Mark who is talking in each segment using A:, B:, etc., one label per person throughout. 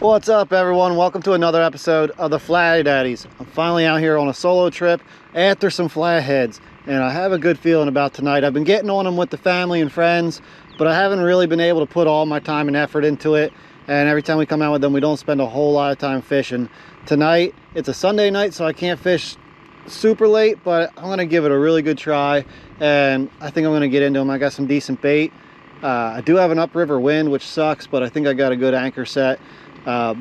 A: What's up, everyone? Welcome to another episode of the Flatties. I'm finally out here on a solo trip after some flatheads, and I have a good feeling about tonight. I've been getting on them with the family and friends, but I haven't really been able to put all my time and effort into it, and every time we come out with them, we don't spend a whole lot of time fishing. Tonight, it's a Sunday night, so I can't fish super late, but I'm gonna give it a really good try, and I think I'm gonna get into them. I got some decent bait. I do have an upriver wind, which sucks, but I think I got a good anchor set. I've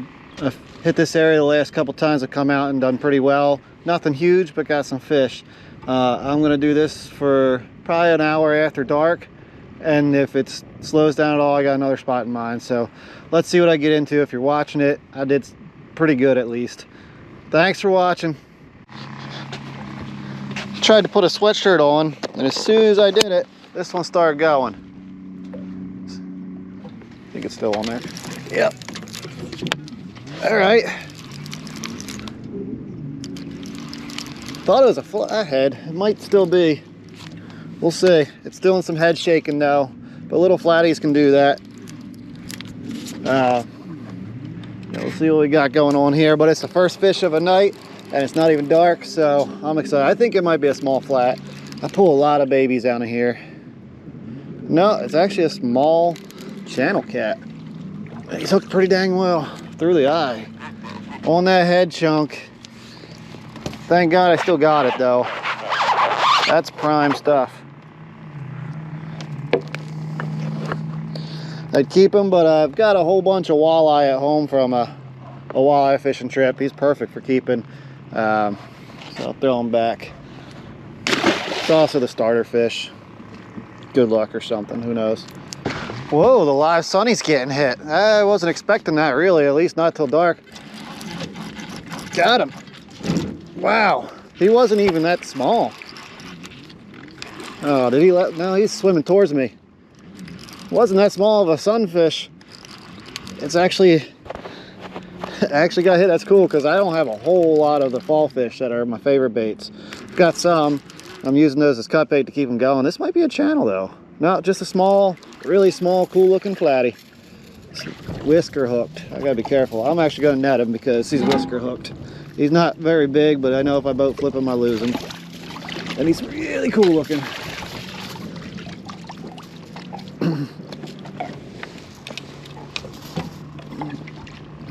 A: hit this area the last couple times. I've come out and done pretty well. Nothing huge, but got some fish. I'm gonna do this for probably an hour after dark, and if it slows down at all, I got another spot in mind. So let's see what I get into. If you're watching it, I did pretty good at least. Thanks for watching. Tried to put a sweatshirt on, and as soon as I did it, this one started going. I think it's still on there. Yep. All right. Thought it was a flathead. It might still be. We'll see. It's doing some head shaking now, but little flatties can do that. We'll see what we got going on here, but it's the first fish of a night, and it's not even dark, so I'm excited. I think it might be a small flat. I pull a lot of babies out of here. No, it's actually a small channel cat. He's hooked pretty dang well through the eye on that head chunk. Thank God I still got it though. That's prime stuff. I'd keep him, but I've got a whole bunch of walleye at home from a walleye fishing trip. He's perfect for keeping, so I'll throw him back. It's also the starter fish. Good luck or something, who knows. Whoa, the live sunny's getting hit. I wasn't expecting that really, at least not till dark. Got him. Wow, he wasn't even that small. Oh, did he let, no, he's swimming towards me. Wasn't that small of a sunfish. It's actually got hit. That's cool, because I don't have a whole lot of the fall fish that are my favorite baits. Got some. I'm using those as cut bait to keep them going. This might be a channel though. No, just a small, really small, cool looking flatty. Whisker hooked. I gotta be careful. I'm actually gonna net him because he's whisker hooked. He's not very big, but I know if I boat flip him, I lose him. And he's really cool looking.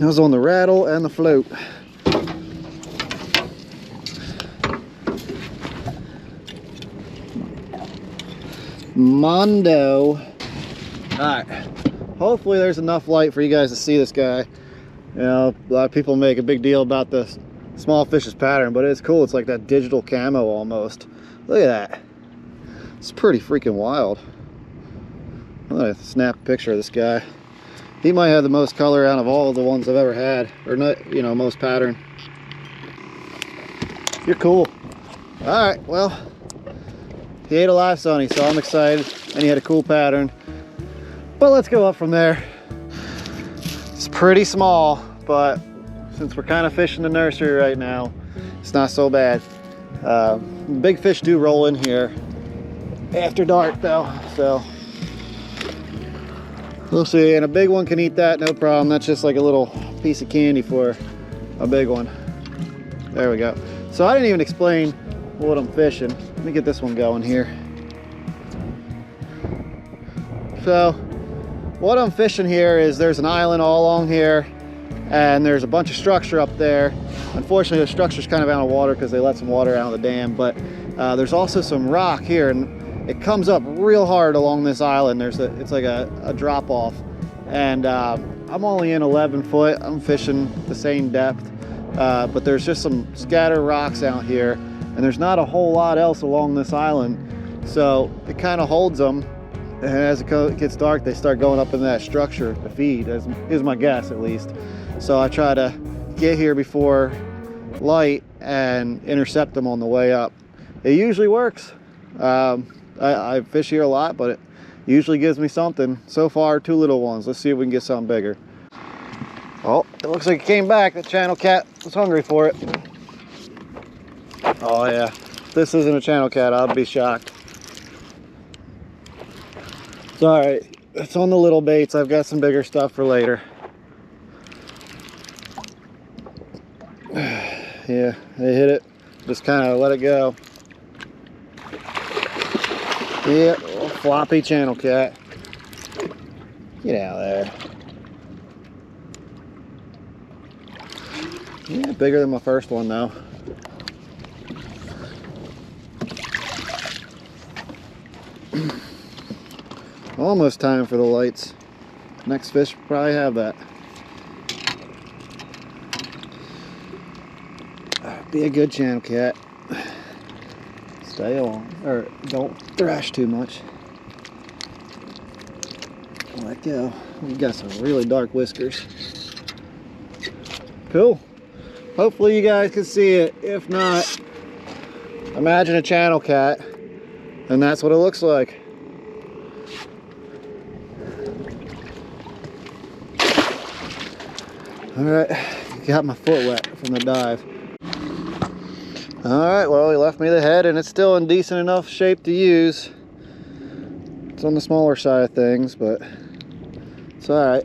A: I was on the rattle and the float. Mondo. All right, hopefully there's enough light for you guys to see this guy. You know, a lot of people make a big deal about the small fish's pattern, but it's cool. It's like that digital camo almost. Look at that. It's pretty freaking wild. I'm gonna snap a picture of this guy. He might have the most color out of all of the ones I've ever had, or not, you know, most pattern. You're cool. All right, well, he ate a live sunny, so I'm excited, and he had a cool pattern. But let's go up from there. It's pretty small, but since we're kind of fishing the nursery right now, it's not so bad. Big fish do roll in here after dark though, so we'll see. And a big one can eat that, no problem. That's just like a little piece of candy for a big one. There we go. So I didn't even explain what I'm fishing. Let me get this one going here. So what I'm fishing here is there's an island all along here, and there's a bunch of structure up there. Unfortunately, the structure's kind of out of water because they let some water out of the dam, but there's also some rock here, and it comes up real hard along this island. It's like a drop off, and I'm only in 11 foot. I'm fishing the same depth, but there's just some scattered rocks out here, and there's not a whole lot else along this island, so it kind of holds them. And as it gets dark, they start going up in that structure to feed, is my guess at least. So I try to get here before light and intercept them on the way up. It usually works. I fish here a lot, but it usually gives me something. So far, 2 little ones. Let's see if we can get something bigger. Oh, it looks like it came back. The channel cat was hungry for it. Oh yeah, if this isn't a channel cat, I'll be shocked. It's all right. It's on the little baits. I've got some bigger stuff for later. Yeah, they hit it. Just kind of let it go. Yeah, little floppy channel cat. Get out of there. Yeah, bigger than my first one though. Almost time for the lights. Next fish will probably have that. Be a good channel cat. Stay on, or don't thrash too much. Let go. You got some really dark whiskers. Cool. Hopefully you guys can see it. If not, imagine a channel cat, and that's what it looks like. All right, got my foot wet from the dive. All right, well, he left me the head, and it's still in decent enough shape to use. It's on the smaller side of things, but it's all right.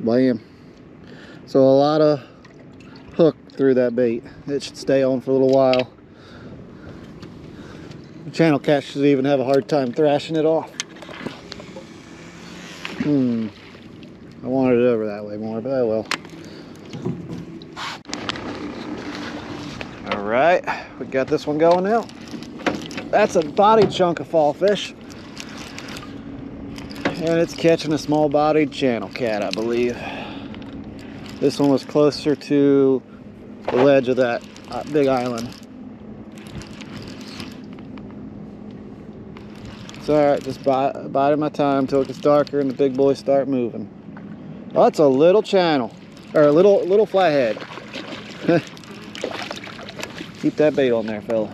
A: Bam. So a lot of hook through that bait. It should stay on for a little while. The channel cat should even have a hard time thrashing it off. I wanted it over that way more, but I will. All right, we got this one going now. That's a body chunk of fall fish. And it's catching a small bodied channel cat, I believe. This one was closer to the ledge of that big island. It's all right, just biding my time until it gets darker and the big boys start moving. Oh, that's a little channel, or a little flathead. Keep that bait on there, fella.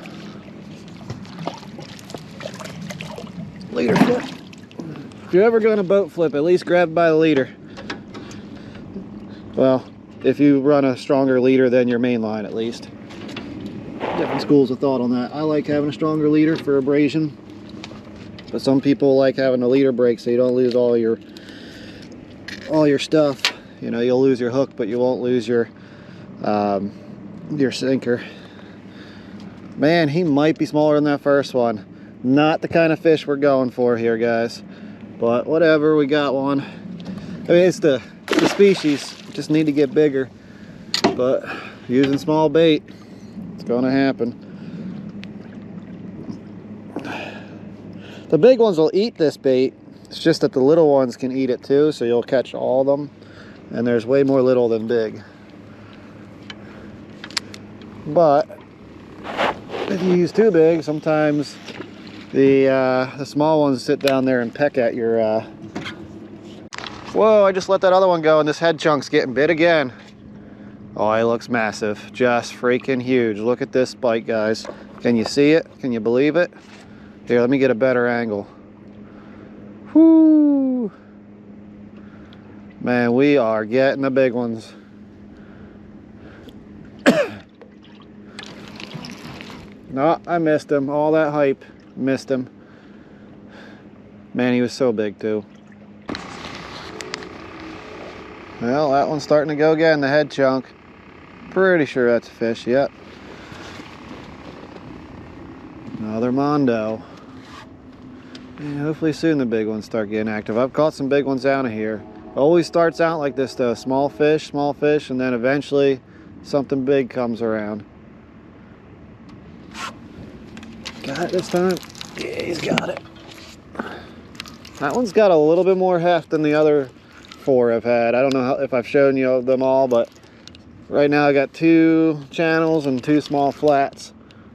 A: Leader flip. If you're ever going to boat flip, at least grab by the leader. Well, if you run a stronger leader than your main line, at least. Different schools of thought on that. I like having a stronger leader for abrasion, but some people like having the leader break so you don't lose all your stuff. You know, you'll lose your hook, but you won't lose your sinker. Man, he might be smaller than that first one. Not the kind of fish we're going for here, guys. But whatever, we got one. I mean, it's the species. Just need to get bigger. But using small bait, it's gonna happen. The big ones will eat this bait. It's just that the little ones can eat it too, so you'll catch all of them. And there's way more little than big. But if you use too big, sometimes the small ones sit down there and peck at your Whoa, I just let that other one go and this head chunk's getting bit again. Oh, he looks massive. Just freaking huge. Look at this bite, guys. Can you see it? Can you believe it? Here, let me get a better angle. Whoo! Man, we are getting the big ones. No, I missed him. All that hype. Missed him. Man, he was so big too. Well, that one's starting to go again, the head chunk. Pretty sure that's a fish, yep. Another Mondo. Yeah, hopefully soon the big ones start getting active. I've caught some big ones out of here. It always starts out like this though, small fish, and then eventually something big comes around. Got it this time? Yeah, he's got it. That one's got a little bit more heft than the other 4 I've had. I don't know if I've shown you them all, but right now I got 2 channels and 2 small flats.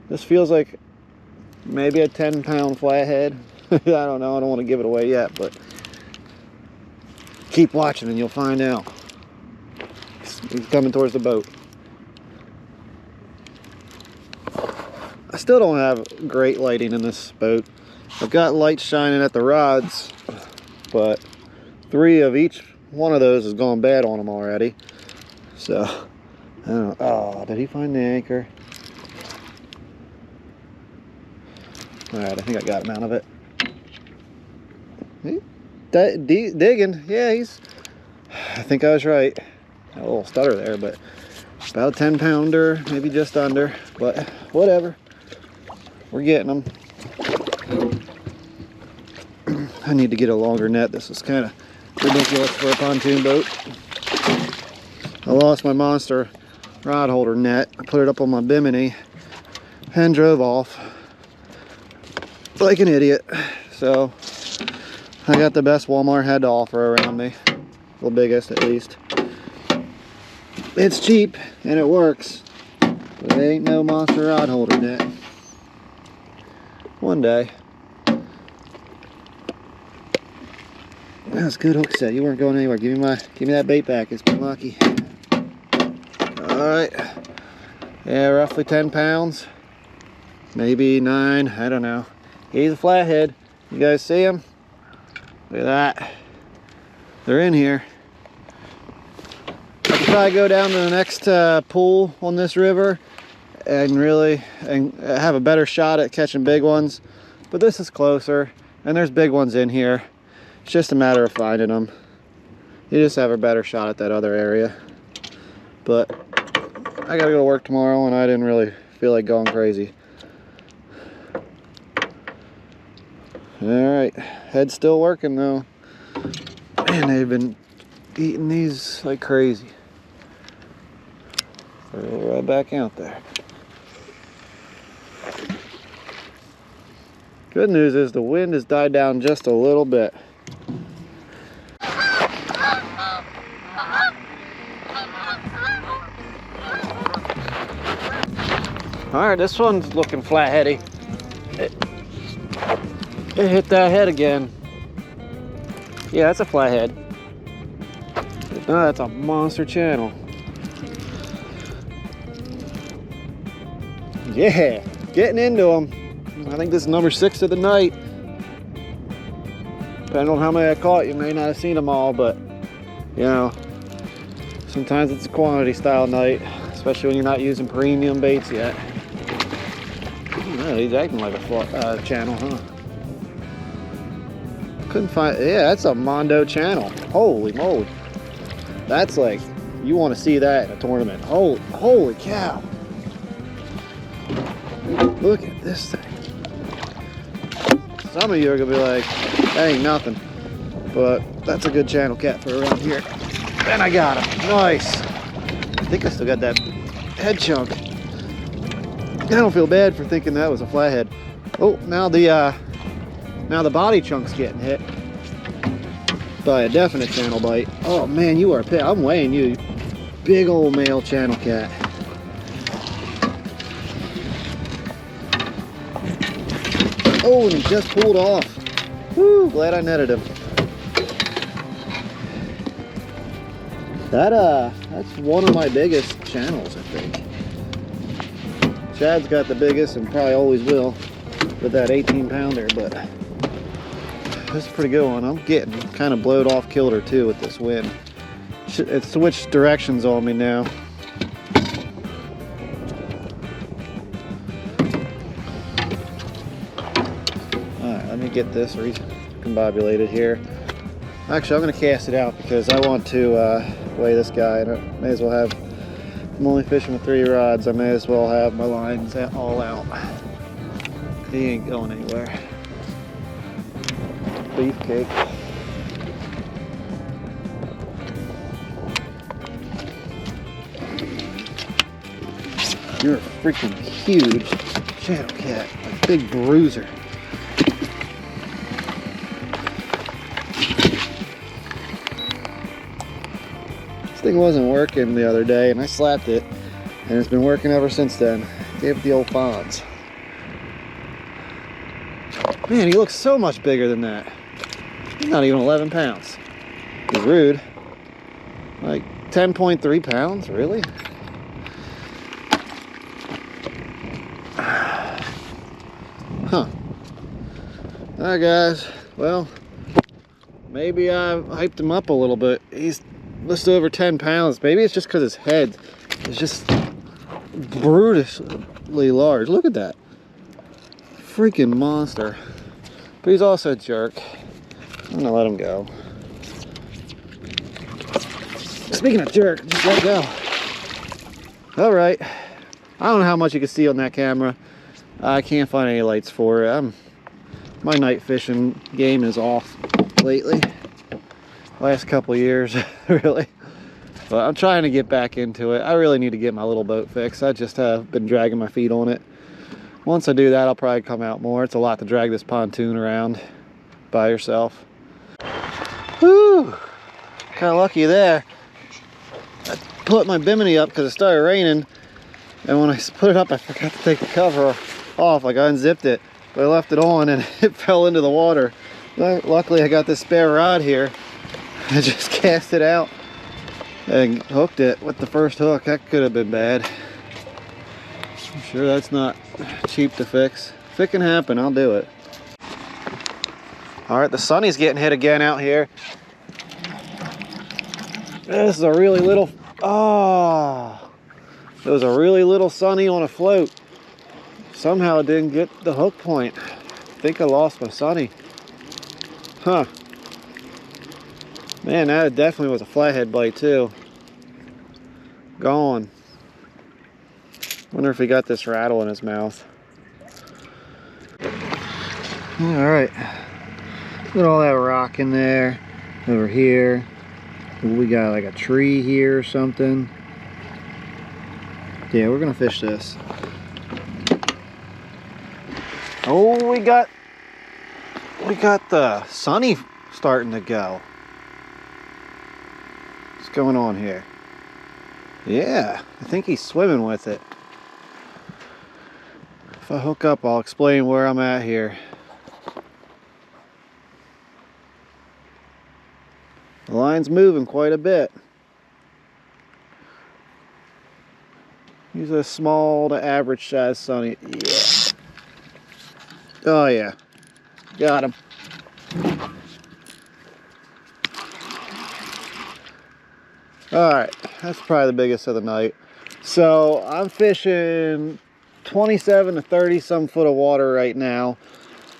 A: This feels like maybe a 10-pound flathead. I don't know, I don't want to give it away yet, but keep watching and you'll find out. He's coming towards the boat. I still don't have great lighting in this boat. I've got lights shining at the rods, but 3 of each one of those has gone bad on them already. So, I don't know. Oh, did he find the anchor? Alright, I think I got him out of it. Digging. Yeah, I think I was right. a little stutter there, but about a 10 pounder, maybe just under, but whatever. We're getting them. I need to get a longer net. This is kind of ridiculous for a pontoon boat. I lost my monster rod holder net. I put it up on my bimini and drove off like an idiot. So I got the best Walmart had to offer around me. The biggest, at least. It's cheap and it works, but it ain't no monster rod holder net. One day. That's a good hook set. You weren't going anywhere. Give me that bait back. It's been lucky. Alright. Yeah, roughly 10 pounds. Maybe 9. I don't know. He's a flathead. You guys see him? Look at that. They're in here. I could probably go down to the next pool on this river and have a better shot at catching big ones. But this is closer, and there's big ones in here. It's just a matter of finding them. You just have a better shot at that other area. But I gotta go to work tomorrow, and I didn't really feel like going crazy. Alright, head's still working though. Man, they've been eating these like crazy. Throw it right back out there. Good news is the wind has died down just a little bit. Alright, this one's looking flatheady. It hit that head again. Yeah, that's a flathead. No, that's a monster channel. Yeah, getting into them. I think this is number 6 of the night. Depending on how many I caught, you may not have seen them all, but you know, sometimes it's a quantity style night, especially when you're not using premium baits yet. Oh, he's acting like a channel, huh? Couldn't find. Yeah, that's a Mondo channel. Holy moly! That's like, you want to see that in a tournament. Holy cow! Look at this thing. Some of you are gonna be like, that ain't nothing, but that's a good channel cat for around here. And I got him. Nice. I think I still got that head chunk. I don't feel bad for thinking that was a flathead. Oh, now the body chunk's getting hit by a definite channel bite. Oh man, you are pissed. I'm weighing you. Big old male channel cat. Oh, and he just pulled off. Woo, glad I netted him. That's one of my biggest channels, I think. Chad's got the biggest and probably always will with that 18 pounder, but this is a pretty good one. I'm getting kind of blowed off kilter too with this wind. It switched directions on me now. Alright, let me get this recombobulated here. Actually, I'm going to cast it out because I want to weigh this guy, and I may as well have, I'm only fishing with 3 rods, I may as well have my lines all out. He ain't going anywhere. Beefcake. You're a freaking huge channel cat, a big bruiser. This thing wasn't working the other day and I slapped it, and it's been working ever since then. Gave it the old Fonz. Man, he looks so much bigger than that. He's not even 11 pounds. He's rude. Like 10.3 pounds, really? Huh. Alright guys, well, maybe I hyped him up a little bit. He's just over 10 pounds. Maybe it's just because his head is just brutally large. Look at that. Freaking monster. But he's also a jerk. I'm gonna let him go. Speaking of jerk, just let go. All right. I don't know how much you can see on that camera. I can't find any lights for it. My night fishing game is off lately. Last couple years, really. But I'm trying to get back into it. I really need to get my little boat fixed. I just have been dragging my feet on it. Once I do that, I'll probably come out more. It's a lot to drag this pontoon around by yourself. Whew! Kind of lucky there. I put my bimini up because it started raining. And when I put it up, I forgot to take the cover off. Like, I unzipped it, but I left it on and it fell into the water. Luckily, I got this spare rod here. I just cast it out and hooked it with the first hook. That could have been bad. I'm sure that's not cheap to fix. If it can happen, I'll do it. All right, the sunny's getting hit again out here. This is a really little, it was a really little sunny on a float. Somehow it didn't get the hook point. I think I lost my sunny. Huh. Man, that definitely was a flathead bite too. Gone. Wonder if he got this rattle in his mouth. Alright. Put all that rock in there. Over here. We got like a tree here or something. Yeah, we're gonna fish this. Oh, we got the sunny starting to go. What's going on here? Yeah, I think he's swimming with it. If I hook up, I'll explain where I'm at here. The line's moving quite a bit. He's a small to average size sunny. Yeah. Oh yeah. Got him. Alright, that's probably the biggest of the night. So I'm fishing 27 to 30 some foot of water right now.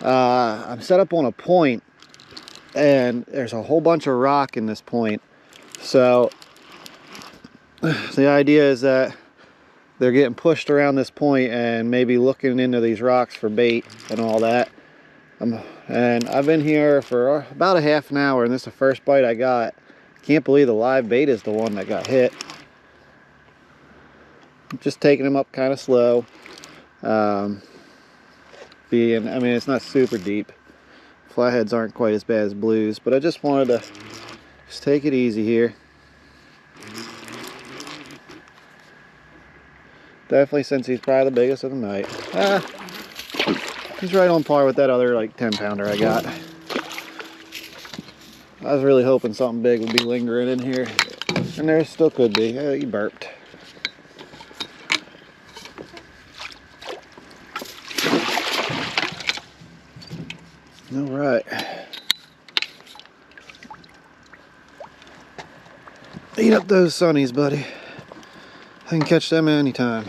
A: I'm set up on a point and there's a whole bunch of rock in this point. So the idea is that they're getting pushed around this point and maybe looking into these rocks for bait and all that. And I've been here for about a half an hour and this is the first bite I got. Can't believe the live bait is the one that got hit. I'm just taking them up kind of slow. I mean, it's not super deep. Flatheads aren't quite as bad as blues, but I just wanted to just take it easy here. Definitely, since he's probably the biggest of the night. He's right on par with that other like 10-pounder I got. I was really hoping something big would be lingering in here, and there still could be. He burped. All right. Eat up those sunnies, buddy. I can catch them anytime.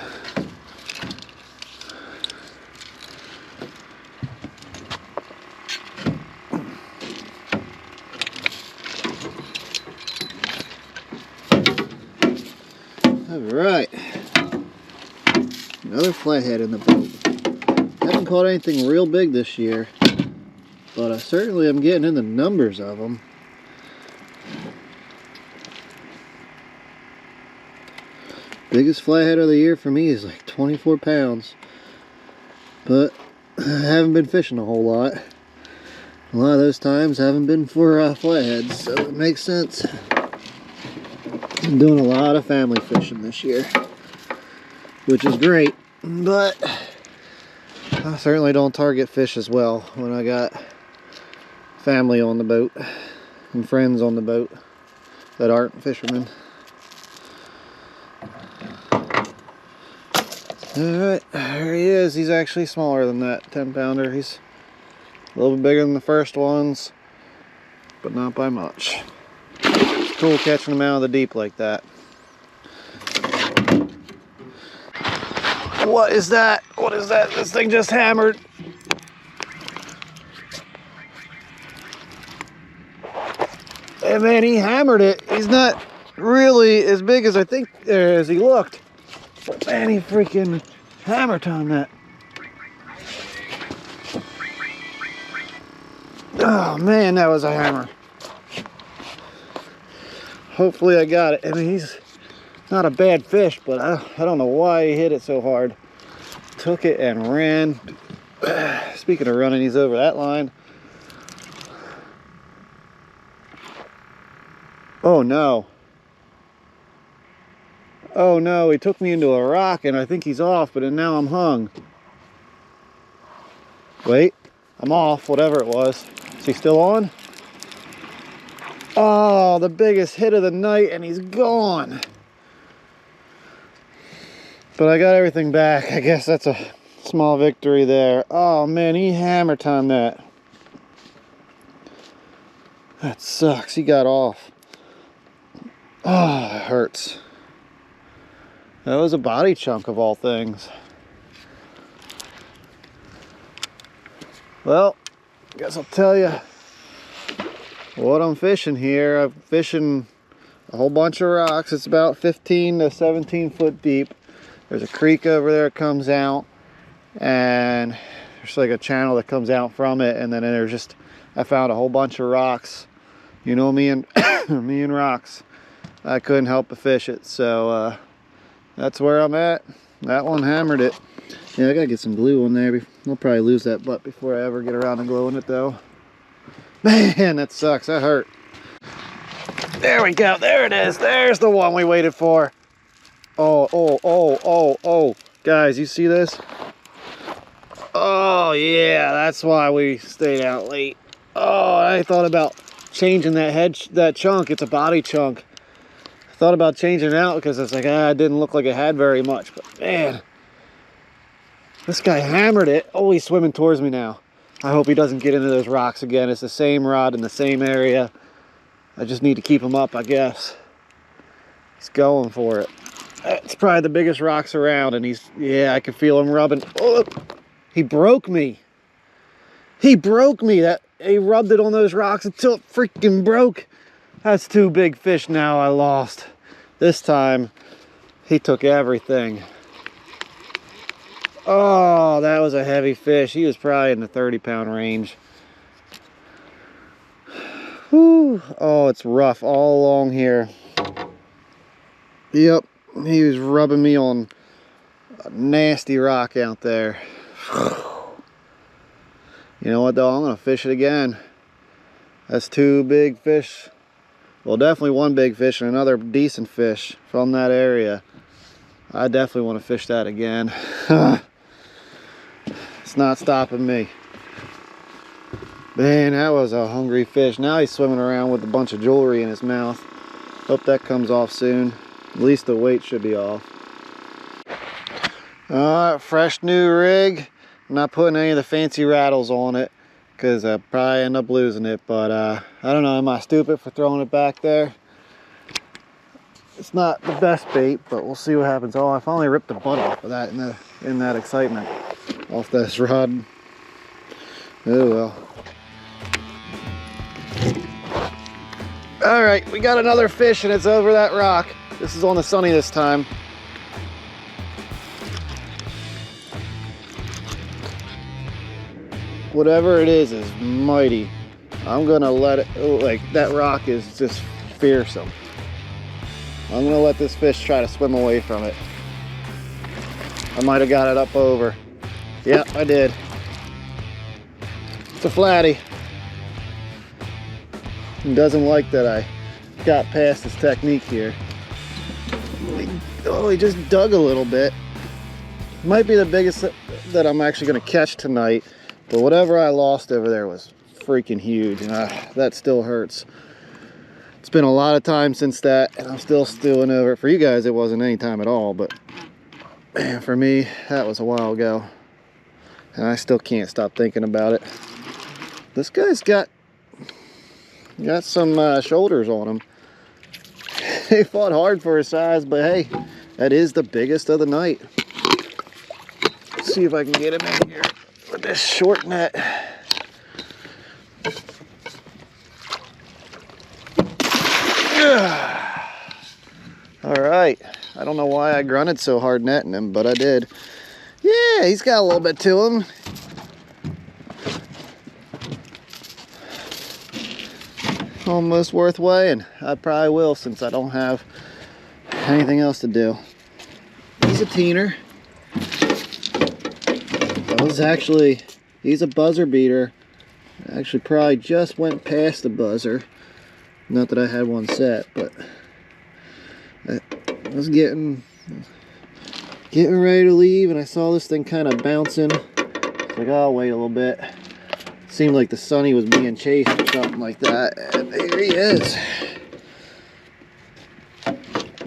A: Alright. Another flathead in the boat. Haven't caught anything real big this year, but I certainly am getting in the numbers of them. Biggest flathead of the year for me is like 24 pounds. But I haven't been fishing a whole lot. A lot of those times haven't been for flatheads, so it makes sense. I'm doing a lot of family fishing this year, which is great, but I certainly don't target fish as well when I got family on the boat and friends on the boat that aren't fishermen. Alright, there he is. He's actually smaller than that 10-pounder. He's a little bit bigger than the first ones, but not by much. It's cool catching them out of the deep like that. What is that? What is that? This thing just hammered. Hey man, he hammered it. He's not really as big as I think as he looked. But man, he freaking hammer timed that. Oh man, that was a hammer. Hopefully I got it. I mean, he's not a bad fish, but I don't know why he hit it so hard. Took it and ran. Speaking of running, he's over that line. Oh no. Oh no, he took me into a rock and I think he's off, but now I'm hung. Wait, I'm off, whatever it was. Is he still on? Oh, the biggest hit of the night and he's gone. But I got everything back. I guess that's a small victory there. Oh man, he hammer timed that. That sucks, he got off. Oh, it hurts. That was a body chunk of all things. Well, I guess I'll tell you what I'm fishing here. I'm fishing a whole bunch of rocks. It's about 15 to 17 foot deep. There's a creek over there that comes out, and there's like a channel that comes out from it, and then there's just, I found a whole bunch of rocks. You know me and me and rocks. I couldn't help but fish it, so that's where I'm at. That one hammered it. Yeah, I gotta get some glue on there. I'll probably lose that butt before I ever get around to gluing it though. Man, that sucks, that hurt. There we go, there it is. There's the one we waited for. Oh. Guys, you see this? Oh yeah, that's why we stayed out late. Oh, I thought about changing that chunk. It's a body chunk. I thought about changing it out because it's like, it didn't look like it had very much, but man, this guy hammered it. Oh, he's swimming towards me now. I hope he doesn't get into those rocks again. It's the same rod in the same area. I just need to keep him up, I guess. He's going for it. It's probably the biggest rocks around, and yeah, I can feel him rubbing. Oh, he broke me. He broke me. He rubbed it on those rocks until it freaking broke. That's two big fish now I lost. This time, he took everything. Oh, that was a heavy fish. He was probably in the 30-pound range. Whew. Oh, it's rough all along here. Yep, he was rubbing me on a nasty rock out there. You know what though, I'm gonna fish it again. That's two big fish. Well, definitely one big fish and another decent fish from that area. I definitely want to fish that again. It's not stopping me. Man, that was a hungry fish. Now he's swimming around with a bunch of jewelry in his mouth. Hope that comes off soon. At least the weight should be off. Alright, fresh new rig. I'm not putting any of the fancy rattles on it because I'll probably end up losing it, but I don't know, am I stupid for throwing it back there? It's not the best bait, but we'll see what happens. Oh, I finally ripped the butt off of that in that excitement. Off this rod. Oh well. Alright, we got another fish and it's over that rock. This is on the sunny this time. Whatever it is mighty. I'm gonna let it, like, that rock is just fearsome. I'm gonna let this fish try to swim away from it. I might have got it up over. Yeah, I did. It's a flatty. He doesn't like that I got past his technique here. Oh, he just dug a little bit. Might be the biggest that I'm actually gonna catch tonight, but whatever I lost over there was freaking huge, and that still hurts. It's been a lot of time since that, and I'm still stewing over it. For you guys, it wasn't any time at all, but man, for me, that was a while ago. And I still can't stop thinking about it. This guy's got some shoulders on him. He fought hard for his size, but hey, that is the biggest of the night. Let's see if I can get him in here with this short net. All right, I don't know why I grunted so hard netting him, but I did. Yeah, he's got a little bit to him. Almost worth weighing. I probably will, since I don't have anything else to do. He's a teener. He's a buzzer beater. Actually probably just went past the buzzer. Not that I had one set, but I was getting ready to leave and I saw this thing kind of bouncing. It's like, oh, I'll wait a little bit. Seemed like the Sunny was being chased or something like that. And there he is.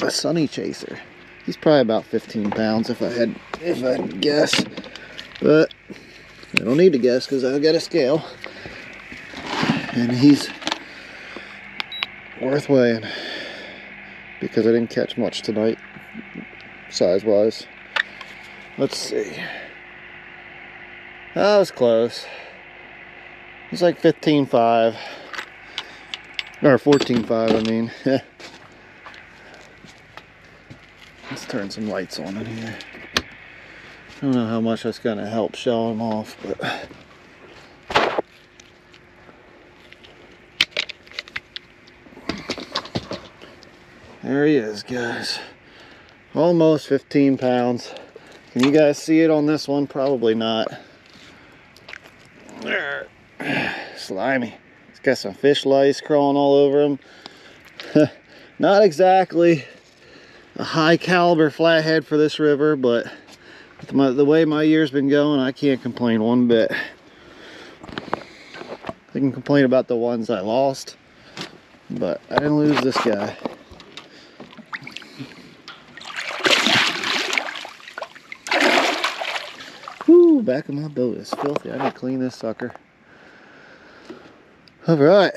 A: A Sunny chaser. He's probably about 15 pounds if I had to guess. But I don't need to guess because I've got a scale. And he's worth weighing because I didn't catch much tonight, size-wise. Let's see. That was close. It's like 15.5 or 14.5, I mean. Let's turn some lights on in here. I don't know how much that's gonna help show him off, but there he is, guys. Almost 15 pounds. Can you guys see it on this one? Probably not. Slimy. He's got some fish lice crawling all over him. Not exactly a high caliber flathead for this river, but the way my year's been going, I can't complain one bit. I can complain about the ones I lost, but I didn't lose this guy. Whoo, back of my boat is filthy. I need to clean this sucker. All right.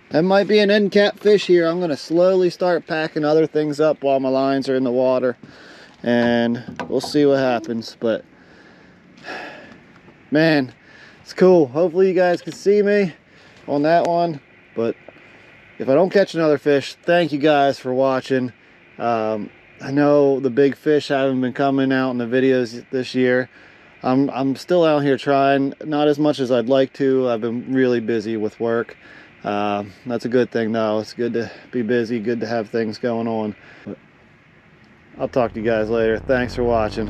A: That might be an end catfish here. I'm going to slowly start packing other things up while my lines are in the water. And we'll see what happens. But, man, it's cool. Hopefully you guys can see me on that one. But if I don't catch another fish, thank you guys for watching. I know the big fish haven't been coming out in the videos this year. I'm still out here trying, not as much as I'd like to. I've been really busy with work. That's a good thing though. It's good to be busy, good to have things going on. But I'll talk to you guys later. Thanks for watching.